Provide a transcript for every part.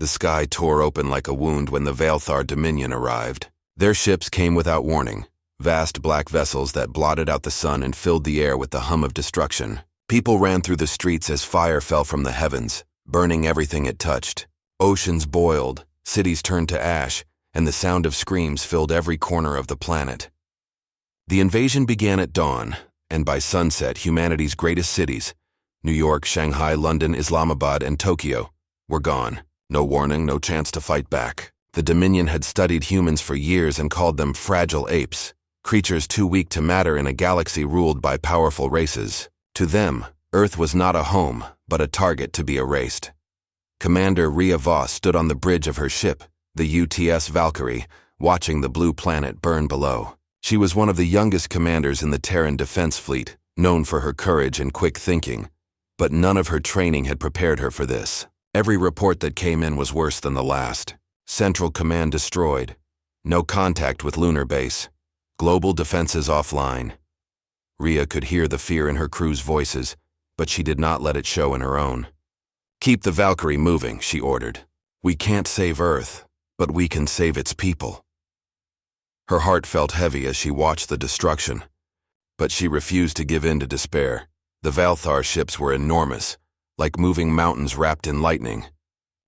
The sky tore open like a wound when the Valthar Dominion arrived. Their ships came without warning, vast black vessels that blotted out the sun and filled the air with the hum of destruction. People ran through the streets as fire fell from the heavens, burning everything it touched. Oceans boiled, cities turned to ash, and the sound of screams filled every corner of the planet. The invasion began at dawn, and by sunset, humanity's greatest cities, New York, Shanghai, London, Islamabad, and Tokyo, were gone. No warning, no chance to fight back. The Dominion had studied humans for years and called them fragile apes, creatures too weak to matter in a galaxy ruled by powerful races. To them, Earth was not a home, but a target to be erased. Commander Rhea Voss stood on the bridge of her ship, the UTS Valkyrie, watching the blue planet burn below. She was one of the youngest commanders in the Terran Defense Fleet, known for her courage and quick thinking, but none of her training had prepared her for this. Every report that came in was worse than the last. Central Command destroyed. No contact with lunar base. Global defenses offline. Rhea could hear the fear in her crew's voices, but she did not let it show in her own. "Keep the Valkyrie moving," she ordered. "We can't save Earth, but we can save its people." Her heart felt heavy as she watched the destruction, but she refused to give in to despair. The Valthar ships were enormous, like moving mountains wrapped in lightning.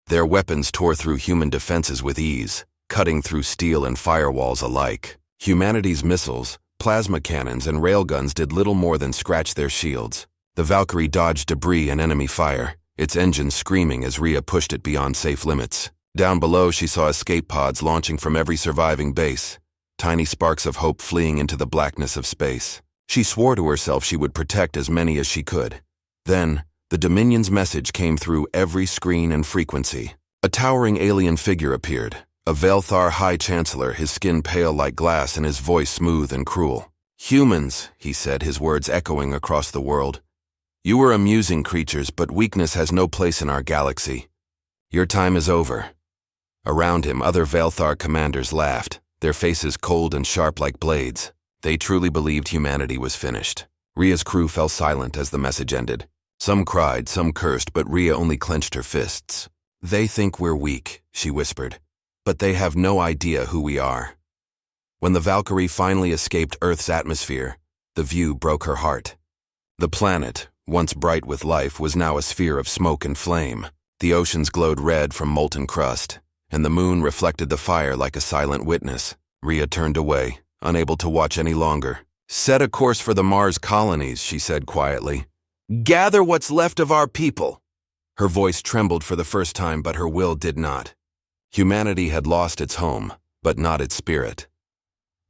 Their weapons tore through human defenses with ease, cutting through steel and firewalls alike. Humanity's missiles, plasma cannons, and railguns did little more than scratch their shields. The Valkyrie dodged debris and enemy fire, its engine screaming as Rhea pushed it beyond safe limits. Down below, she saw escape pods launching from every surviving base, tiny sparks of hope fleeing into the blackness of space. She swore to herself she would protect as many as she could. Then, the Dominion's message came through every screen and frequency. A towering alien figure appeared, a Valthar High Chancellor, his skin pale like glass and his voice smooth and cruel. "Humans," he said, his words echoing across the world. "You are amusing creatures, but weakness has no place in our galaxy. Your time is over." Around him, other Valthar commanders laughed, their faces cold and sharp like blades. They truly believed humanity was finished. Rhea's crew fell silent as the message ended. Some cried, some cursed, but Rhea only clenched her fists. "They think we're weak," she whispered, "but they have no idea who we are." When the Valkyrie finally escaped Earth's atmosphere, the view broke her heart. The planet, once bright with life, was now a sphere of smoke and flame. The oceans glowed red from molten crust, and the moon reflected the fire like a silent witness. Rhea turned away, unable to watch any longer. "Set a course for the Mars colonies," she said quietly. "Gather what's left of our people." Her voice trembled for the first time, but her will did not. Humanity had lost its home, but not its spirit.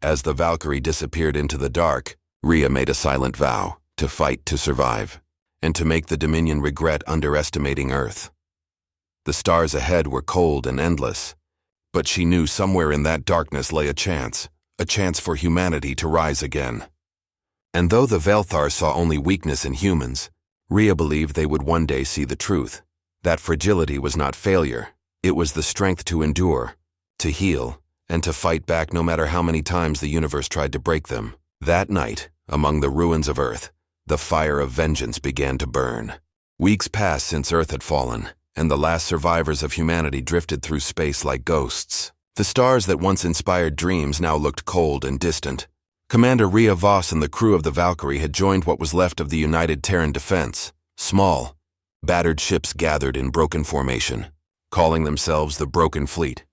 As the Valkyrie disappeared into the dark, Rhea made a silent vow to fight to survive, and to make the Dominion regret underestimating Earth. The stars ahead were cold and endless, but she knew somewhere in that darkness lay a chance for humanity to rise again. And though the Valthar saw only weakness in humans, Rhea believed they would one day see the truth. That fragility was not failure. It was the strength to endure, to heal, and to fight back no matter how many times the universe tried to break them. That night, among the ruins of Earth, the fire of vengeance began to burn. Weeks passed since Earth had fallen, and the last survivors of humanity drifted through space like ghosts. The stars that once inspired dreams now looked cold and distant. Commander Rhea Voss and the crew of the Valkyrie had joined what was left of the United Terran Defense. Small, battered ships gathered in broken formation, calling themselves the Broken Fleet.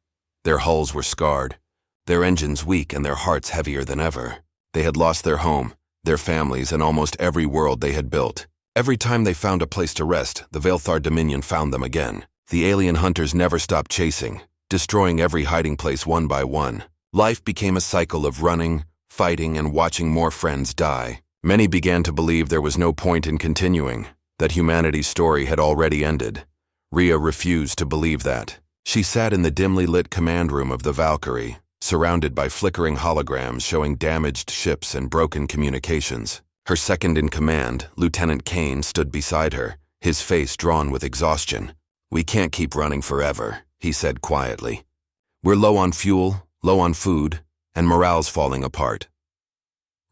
Their hulls were scarred, their engines weak and their hearts heavier than ever. They had lost their home, their families, and almost every world they had built. Every time they found a place to rest, the Valthar Dominion found them again. The alien hunters never stopped chasing, destroying every hiding place one by one. Life became a cycle of running, fighting, and watching more friends die. Many began to believe there was no point in continuing, that humanity's story had already ended. Rhea refused to believe that. She sat in the dimly lit command room of the Valkyrie, surrounded by flickering holograms showing damaged ships and broken communications. Her second-in-command, Lieutenant Kane, stood beside her, his face drawn with exhaustion. "We can't keep running forever," he said quietly. "We're low on fuel, low on food, and morale's falling apart."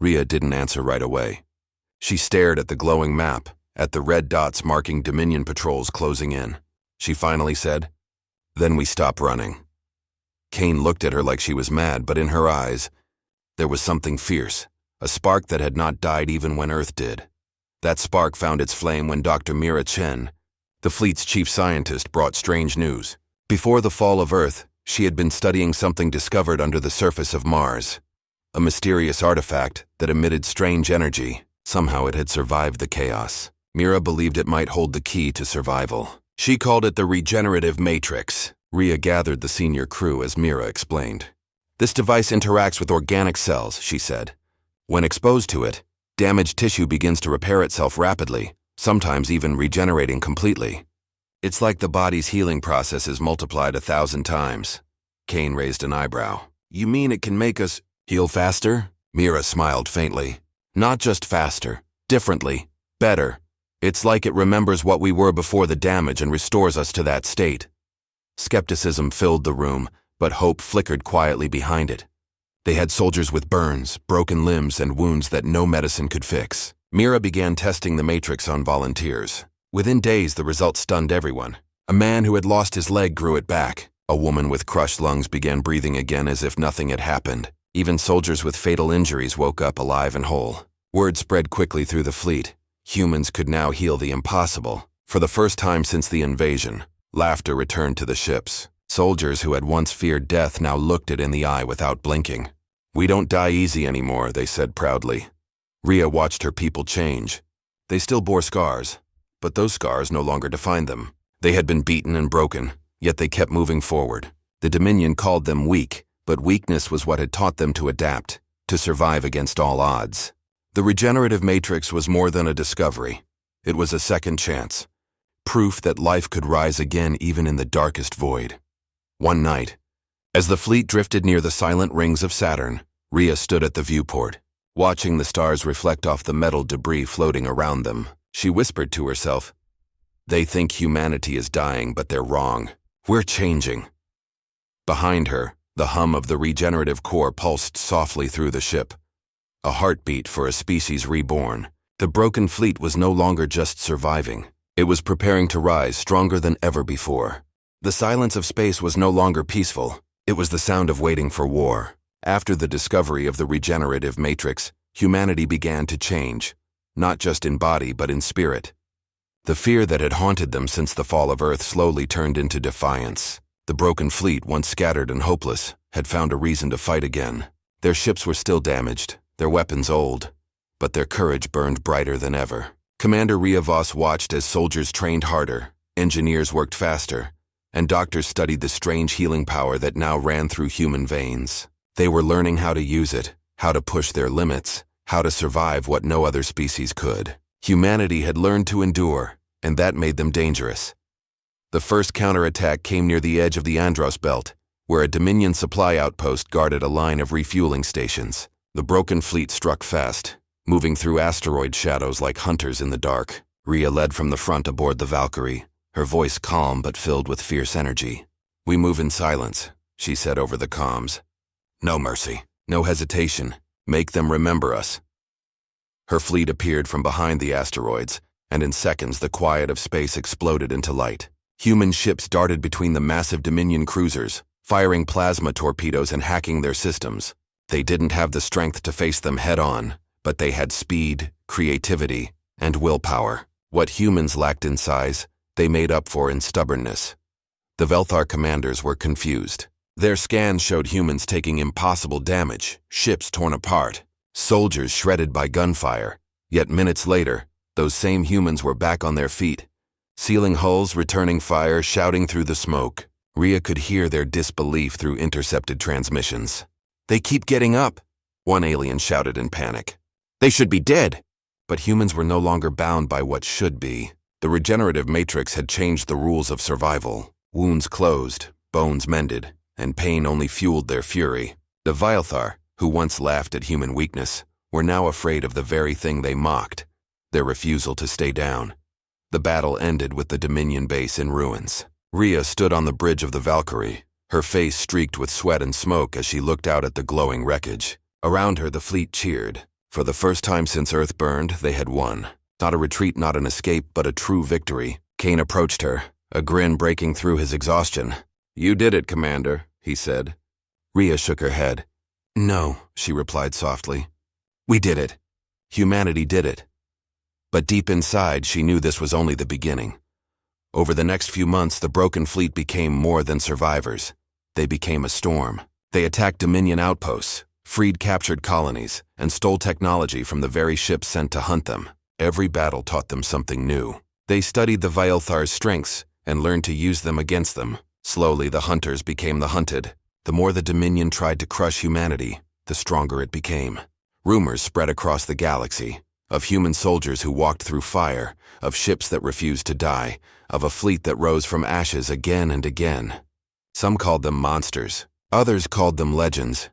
Rhea didn't answer right away. She stared at the glowing map, at the red dots marking Dominion patrols closing in. She finally said, Then we stop running." Kane looked at her like she was mad, but in her eyes, there was something fierce, a spark that had not died even when Earth did. That spark found its flame when Dr. Mira Chen, the fleet's chief scientist, brought strange news. Before the fall of Earth, she had been studying something discovered under the surface of Mars. A mysterious artifact that emitted strange energy. Somehow it had survived the chaos. Mira believed it might hold the key to survival. She called it the regenerative matrix. Rhea gathered the senior crew as Mira explained. "This device interacts with organic cells," she said. "When exposed to it, damaged tissue begins to repair itself rapidly, sometimes even regenerating completely. It's like the body's healing process is multiplied 1,000 times." Kane raised an eyebrow. "You mean it can make us heal faster?" Mira smiled faintly. "Not just faster, differently, better. It's like it remembers what we were before the damage and restores us to that state." Skepticism filled the room, but hope flickered quietly behind it. They had soldiers with burns, broken limbs, and wounds that no medicine could fix. Mira began testing the matrix on volunteers. Within days, the results stunned everyone. A man who had lost his leg grew it back. A woman with crushed lungs began breathing again as if nothing had happened. Even soldiers with fatal injuries woke up alive and whole. Word spread quickly through the fleet. Humans could now heal the impossible. For the first time since the invasion, laughter returned to the ships. Soldiers who had once feared death now looked it in the eye without blinking. "We don't die easy anymore," they said proudly. Rhea watched her people change. They still bore scars, but those scars no longer defined them. They had been beaten and broken, yet they kept moving forward. The Dominion called them weak, but weakness was what had taught them to adapt, to survive against all odds. The regenerative matrix was more than a discovery. It was a second chance. Proof that life could rise again even in the darkest void. One night, as the fleet drifted near the silent rings of Saturn, Rhea stood at the viewport, watching the stars reflect off the metal debris floating around them. She whispered to herself, "They think humanity is dying, but they're wrong. We're changing." Behind her, the hum of the regenerative core pulsed softly through the ship. A heartbeat for a species reborn. The broken fleet was no longer just surviving. It was preparing to rise stronger than ever before. The silence of space was no longer peaceful. It was the sound of waiting for war. After the discovery of the regenerative matrix, humanity began to change, not just in body but in spirit. The fear that had haunted them since the fall of Earth slowly turned into defiance. The broken fleet, once scattered and hopeless, had found a reason to fight again. Their ships were still damaged, their weapons old, but their courage burned brighter than ever. Commander Rhea Voss watched as soldiers trained harder, engineers worked faster, and doctors studied the strange healing power that now ran through human veins. They were learning how to use it, how to push their limits, how to survive what no other species could. Humanity had learned to endure, and that made them dangerous. The first counterattack came near the edge of the Andros Belt, where a Dominion supply outpost guarded a line of refueling stations. The broken fleet struck fast, moving through asteroid shadows like hunters in the dark. Rhea led from the front aboard the Valkyrie, her voice calm but filled with fierce energy. "We move in silence," she said over the comms. "No mercy, no hesitation. Make them remember us." Her fleet appeared from behind the asteroids, and in seconds the quiet of space exploded into light. Human ships darted between the massive Dominion cruisers, firing plasma torpedoes and hacking their systems. They didn't have the strength to face them head-on, but they had speed, creativity, and willpower. What humans lacked in size, they made up for in stubbornness. The Velthar commanders were confused. Their scans showed humans taking impossible damage, ships torn apart, soldiers shredded by gunfire. Yet minutes later, those same humans were back on their feet, sealing hulls, returning fire, shouting through the smoke. Rhea could hear their disbelief through intercepted transmissions. "They keep getting up," one alien shouted in panic. "They should be dead." But humans were no longer bound by what should be. The regenerative matrix had changed the rules of survival. Wounds closed, bones mended, and pain only fueled their fury. The Vilthar, who once laughed at human weakness, were now afraid of the very thing they mocked, their refusal to stay down. The battle ended with the Dominion base in ruins. Rhea stood on the bridge of the Valkyrie, her face streaked with sweat and smoke as she looked out at the glowing wreckage. Around her the fleet cheered. For the first time since Earth burned, they had won. Not a retreat, not an escape, but a true victory. Kane approached her, a grin breaking through his exhaustion. "You did it, Commander," he said. Rhea shook her head. "No," she replied softly. "We did it. Humanity did it." But deep inside, she knew this was only the beginning. Over the next few months, the broken fleet became more than survivors. They became a storm. They attacked Dominion outposts, freed captured colonies, and stole technology from the very ships sent to hunt them. Every battle taught them something new. They studied the Vailthar's strengths and learned to use them against them. Slowly, the hunters became the hunted. The more the Dominion tried to crush humanity, the stronger it became. Rumors spread across the galaxy of human soldiers who walked through fire, of ships that refused to die, of a fleet that rose from ashes again and again. Some called them monsters. Others called them legends.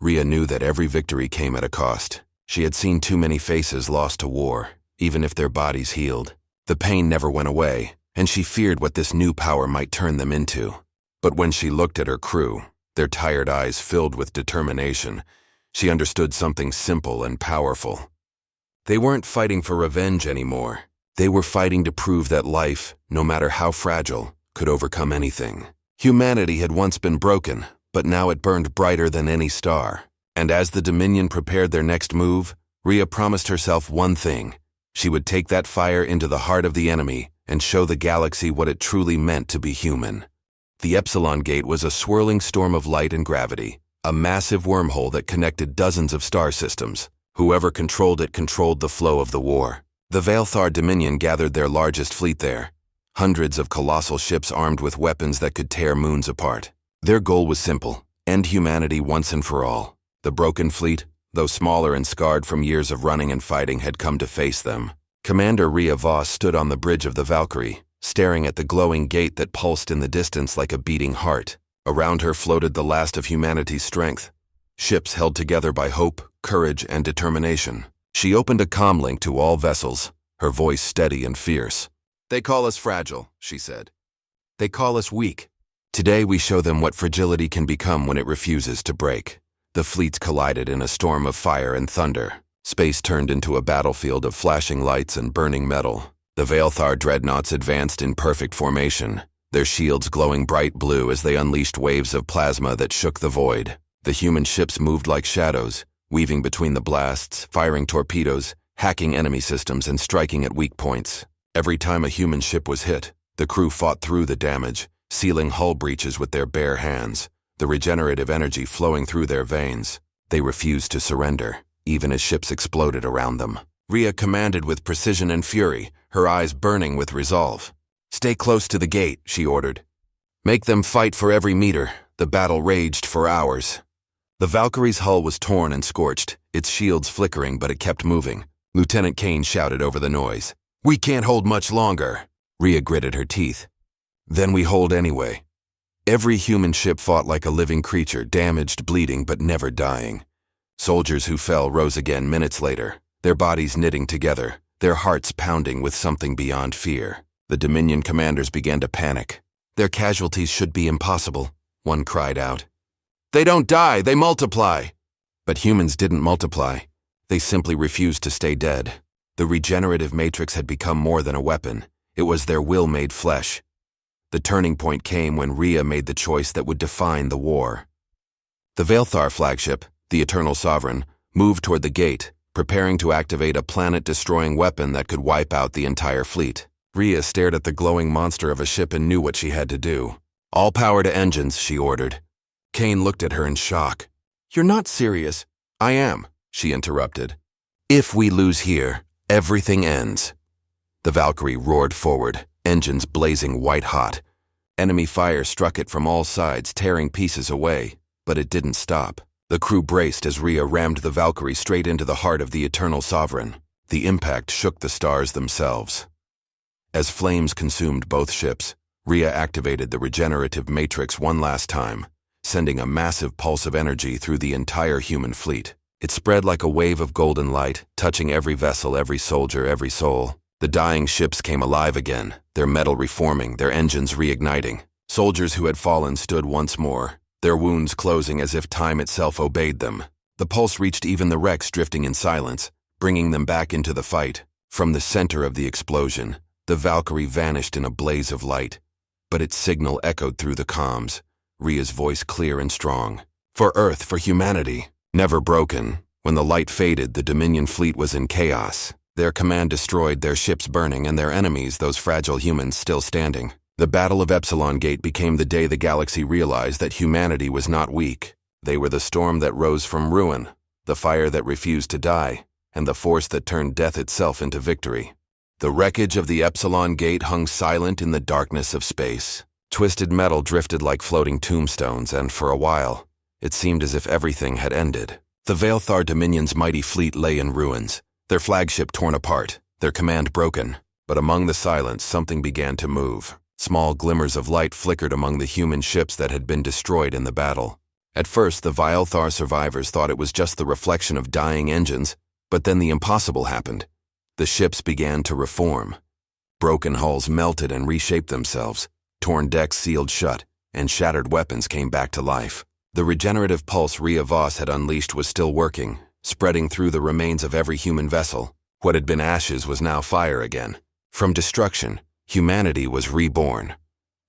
Rhea knew that every victory came at a cost. She had seen too many faces lost to war, even if their bodies healed. The pain never went away, and she feared what this new power might turn them into. But when she looked at her crew, their tired eyes filled with determination, she understood something simple and powerful. They weren't fighting for revenge anymore. They were fighting to prove that life, no matter how fragile, could overcome anything. Humanity had once been broken, but now it burned brighter than any star. And as the Dominion prepared their next move, Rhea promised herself one thing. She would take that fire into the heart of the enemy and show the galaxy what it truly meant to be human. The Epsilon Gate was a swirling storm of light and gravity, a massive wormhole that connected dozens of star systems. Whoever controlled it controlled the flow of the war. The Vailthar Dominion gathered their largest fleet there, hundreds of colossal ships armed with weapons that could tear moons apart. Their goal was simple: end humanity once and for all. The broken fleet, though smaller and scarred from years of running and fighting, had come to face them. Commander Rhea Voss stood on the bridge of the Valkyrie, staring at the glowing gate that pulsed in the distance like a beating heart. Around her floated the last of humanity's strength, ships held together by hope, courage, and determination. She opened a comlink to all vessels, her voice steady and fierce. "They call us fragile," she said. "They call us weak. Today we show them what fragility can become when it refuses to break." The fleets collided in a storm of fire and thunder. Space turned into a battlefield of flashing lights and burning metal. The Vailthar dreadnoughts advanced in perfect formation, their shields glowing bright blue as they unleashed waves of plasma that shook the void. The human ships moved like shadows, weaving between the blasts, firing torpedoes, hacking enemy systems, and striking at weak points. Every time a human ship was hit, the crew fought through the damage, sealing hull breaches with their bare hands, the regenerative energy flowing through their veins. They refused to surrender, even as ships exploded around them. Rhea commanded with precision and fury, her eyes burning with resolve. "Stay close to the gate," she ordered. "Make them fight for every meter." The battle raged for hours. The Valkyrie's hull was torn and scorched, its shields flickering, but it kept moving. Lieutenant Kane shouted over the noise. "We can't hold much longer." Rhea gritted her teeth. "Then we hold anyway." Every human ship fought like a living creature, damaged, bleeding, but never dying. Soldiers who fell rose again minutes later, their bodies knitting together, their hearts pounding with something beyond fear. The Dominion commanders began to panic. "Their casualties should be impossible," one cried out. "They don't die, they multiply." But humans didn't multiply. They simply refused to stay dead. The regenerative matrix had become more than a weapon. It was their will made flesh. The turning point came when Rhea made the choice that would define the war. The Vailthar flagship, the Eternal Sovereign, moved toward the gate, preparing to activate a planet-destroying weapon that could wipe out the entire fleet. Rhea stared at the glowing monster of a ship and knew what she had to do. "All power to engines," she ordered. Kane looked at her in shock. "You're not serious." "I am," she interrupted. "If we lose here, everything ends." The Valkyrie roared forward, engines blazing white-hot. Enemy fire struck it from all sides, tearing pieces away, but it didn't stop. The crew braced as Rhea rammed the Valkyrie straight into the heart of the Eternal Sovereign. The impact shook the stars themselves. As flames consumed both ships, Rhea activated the regenerative matrix one last time, sending a massive pulse of energy through the entire human fleet. It spread like a wave of golden light, touching every vessel, every soldier, every soul. The dying ships came alive again, their metal reforming, their engines reigniting. Soldiers who had fallen stood once more, their wounds closing as if time itself obeyed them. The pulse reached even the wrecks drifting in silence, bringing them back into the fight. From the center of the explosion, the Valkyrie vanished in a blaze of light. but its signal echoed through the comms, Rhea's voice clear and strong. For Earth, for humanity. Never broken. When the light faded, the Dominion fleet was in chaos. Their command destroyed, their ships burning, and their enemies, those fragile humans, still standing. The Battle of Epsilon Gate became the day the galaxy realized that humanity was not weak. They were the storm that rose from ruin, the fire that refused to die, and the force that turned death itself into victory. The wreckage of the Epsilon Gate hung silent in the darkness of space. Twisted metal drifted like floating tombstones, and for a while, it seemed as if everything had ended. The Veilthar Dominion's mighty fleet lay in ruins, their flagship torn apart, their command broken. But among the silence, something began to move. Small glimmers of light flickered among the human ships that had been destroyed in the battle. At first, the Veilthar survivors thought it was just the reflection of dying engines, but then the impossible happened. The ships began to reform. Broken hulls melted and reshaped themselves, torn decks sealed shut, and shattered weapons came back to life. The regenerative pulse Rhea Voss had unleashed was still working, spreading through the remains of every human vessel. What had been ashes was now fire again. From destruction, humanity was reborn.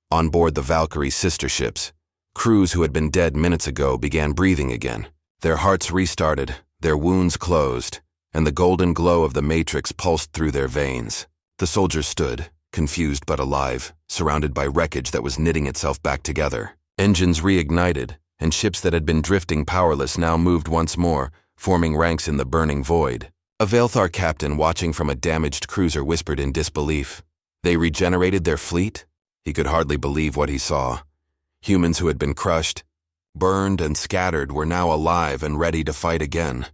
On board the Valkyrie's sister ships, crews who had been dead minutes ago began breathing again. Their hearts restarted, their wounds closed, and the golden glow of the Matrix pulsed through their veins. The soldiers stood, confused but alive, surrounded by wreckage that was knitting itself back together. Engines reignited, and ships that had been drifting powerless now moved once more, forming ranks in the burning void. A Veilthar captain watching from a damaged cruiser whispered in disbelief. They regenerated their fleet? He could hardly believe what he saw. Humans who had been crushed, burned, and scattered were now alive and ready to fight again.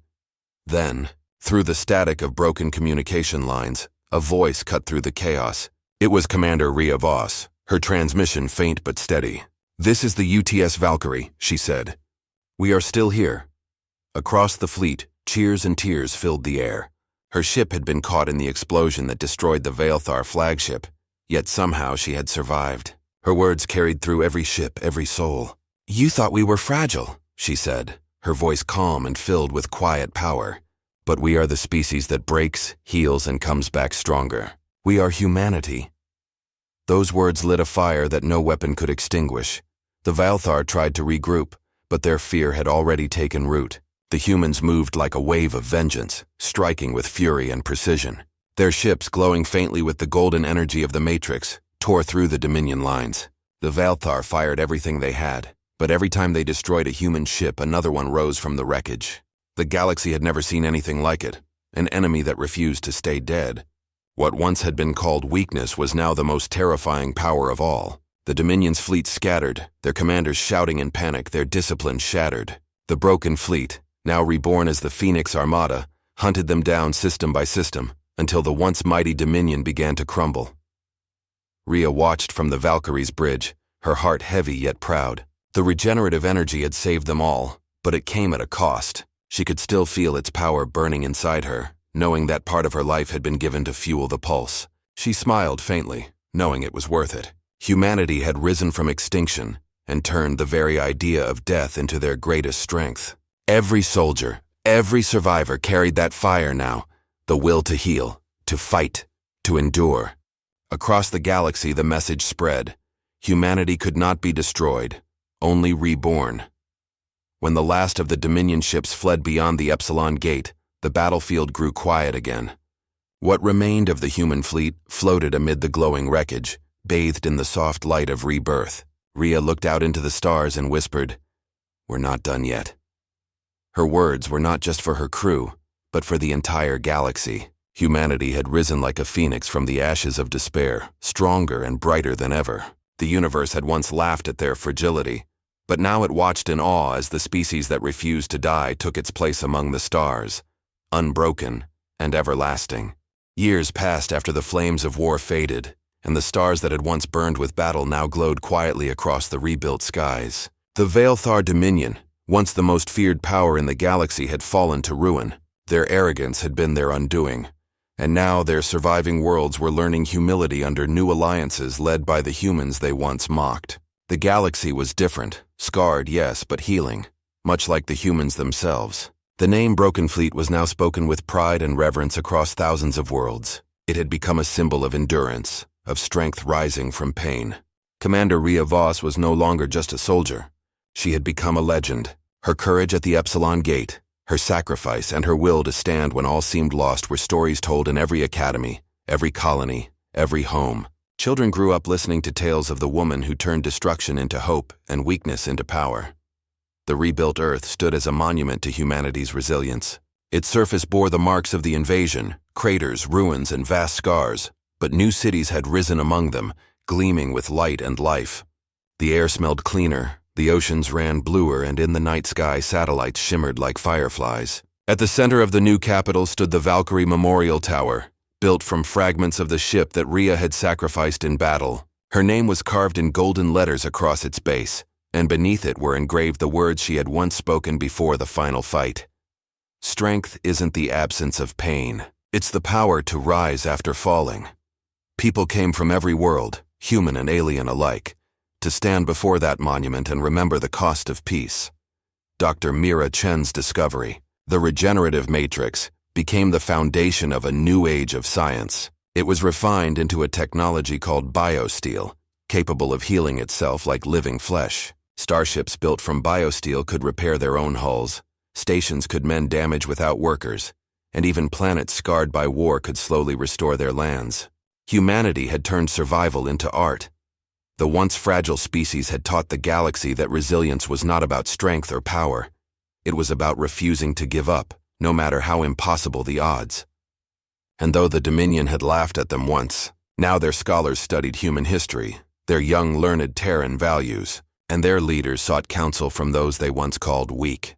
Then, through the static of broken communication lines, a voice cut through the chaos. It was Commander Rhea Voss, her transmission faint but steady. "This is the UTS Valkyrie," she said. "We are still here." Across the fleet, cheers and tears filled the air. Her ship had been caught in the explosion that destroyed the Veilthar flagship, yet somehow she had survived. Her words carried through every ship, every soul. "You thought we were fragile," she said, her voice calm and filled with quiet power. "But we are the species that breaks, heals, and comes back stronger. We are humanity." Those words lit a fire that no weapon could extinguish. The Veilthar tried to regroup, but their fear had already taken root. The humans moved like a wave of vengeance, striking with fury and precision. Their ships, glowing faintly with the golden energy of the Matrix, tore through the Dominion lines. The Veilthar fired everything they had, but every time they destroyed a human ship, another one rose from the wreckage. The galaxy had never seen anything like it, an enemy that refused to stay dead. What once had been called weakness was now the most terrifying power of all. The Dominion's fleet scattered, their commanders shouting in panic, their discipline shattered. The broken fleet, now reborn as the Phoenix Armada, hunted them down system by system, until the once mighty Dominion began to crumble. Rhea watched from the Valkyrie's bridge, her heart heavy yet proud. The regenerative energy had saved them all, but it came at a cost. She could still feel its power burning inside her, knowing that part of her life had been given to fuel the pulse. She smiled faintly, knowing it was worth it. Humanity had risen from extinction and turned the very idea of death into their greatest strength. Every soldier, every survivor carried that fire now, the will to heal, to fight, to endure. Across the galaxy, the message spread. Humanity could not be destroyed, only reborn. When the last of the Dominion ships fled beyond the Epsilon Gate, the battlefield grew quiet again. What remained of the human fleet floated amid the glowing wreckage, bathed in the soft light of rebirth. Rhea looked out into the stars and whispered, "We're not done yet." Her words were not just for her crew, but for the entire galaxy. Humanity had risen like a phoenix from the ashes of despair, stronger and brighter than ever. The universe had once laughed at their fragility, but now it watched in awe as the species that refused to die took its place among the stars, unbroken and everlasting. Years passed after the flames of war faded, and the stars that had once burned with battle now glowed quietly across the rebuilt skies. The Veilthar Dominion, once the most feared power in the galaxy, had fallen to ruin. Their arrogance had been their undoing, and now their surviving worlds were learning humility under new alliances led by the humans they once mocked. The galaxy was different, scarred, yes, but healing, much like the humans themselves. The name Broken Fleet was now spoken with pride and reverence across thousands of worlds. It had become a symbol of endurance, of strength rising from pain. Commander Rhea Voss was no longer just a soldier. She had become a legend. Her courage at the Epsilon Gate, her sacrifice, and her will to stand when all seemed lost were stories told in every academy, every colony, every home. Children grew up listening to tales of the woman who turned destruction into hope and weakness into power. The rebuilt Earth stood as a monument to humanity's resilience. Its surface bore the marks of the invasion, craters, ruins, and vast scars, but new cities had risen among them, gleaming with light and life. The air smelled cleaner, the oceans ran bluer, and in the night sky satellites shimmered like fireflies. At the center of the new capital stood the Valkyrie Memorial Tower, built from fragments of the ship that Rhea had sacrificed in battle. Her name was carved in golden letters across its base, and beneath it were engraved the words she had once spoken before the final fight. Strength isn't the absence of pain. It's the power to rise after falling. People came from every world, human and alien alike, to stand before that monument and remember the cost of peace. Dr. Mira Chen's discovery, the regenerative matrix, became the foundation of a new age of science. It was refined into a technology called biosteel, capable of healing itself like living flesh. Starships built from biosteel could repair their own hulls, stations could mend damage without workers, and even planets scarred by war could slowly restore their lands. Humanity had turned survival into art. The once fragile species had taught the galaxy that resilience was not about strength or power. It was about refusing to give up, no matter how impossible the odds. And though the Dominion had laughed at them once, now their scholars studied human history, their young learned Terran values, and their leaders sought counsel from those they once called weak.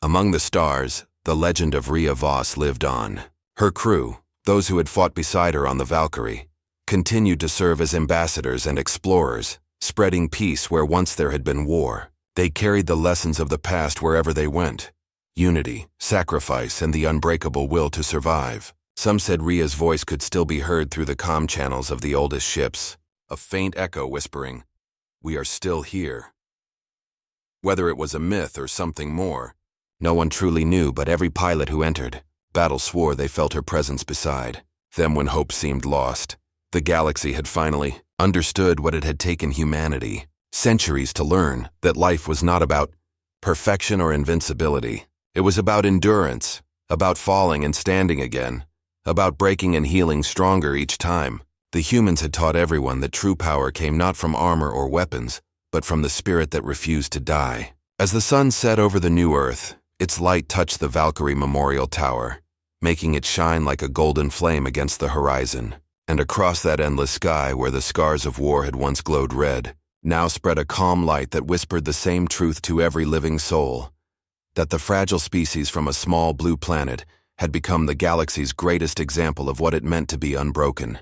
Among the stars, the legend of Rhea Voss lived on. Her crew, those who had fought beside her on the Valkyrie, continued to serve as ambassadors and explorers, spreading peace where once there had been war. They carried the lessons of the past wherever they went: unity, sacrifice, and the unbreakable will to survive. Some said Rhea's voice could still be heard through the comm channels of the oldest ships, a faint echo whispering, "We are still here." Whether it was a myth or something more, no one truly knew, but every pilot who entered battle swore they felt her presence beside them when hope seemed lost. The galaxy had finally understood what it had taken humanity centuries to learn: that life was not about perfection or invincibility. It was about endurance, about falling and standing again, about breaking and healing stronger each time. The humans had taught everyone that true power came not from armor or weapons, but from the spirit that refused to die. As the sun set over the new Earth, its light touched the Valkyrie Memorial Tower, making it shine like a golden flame against the horizon. And across that endless sky, where the scars of war had once glowed red, now spread a calm light that whispered the same truth to every living soul: that the fragile species from a small blue planet had become the galaxy's greatest example of what it meant to be unbroken.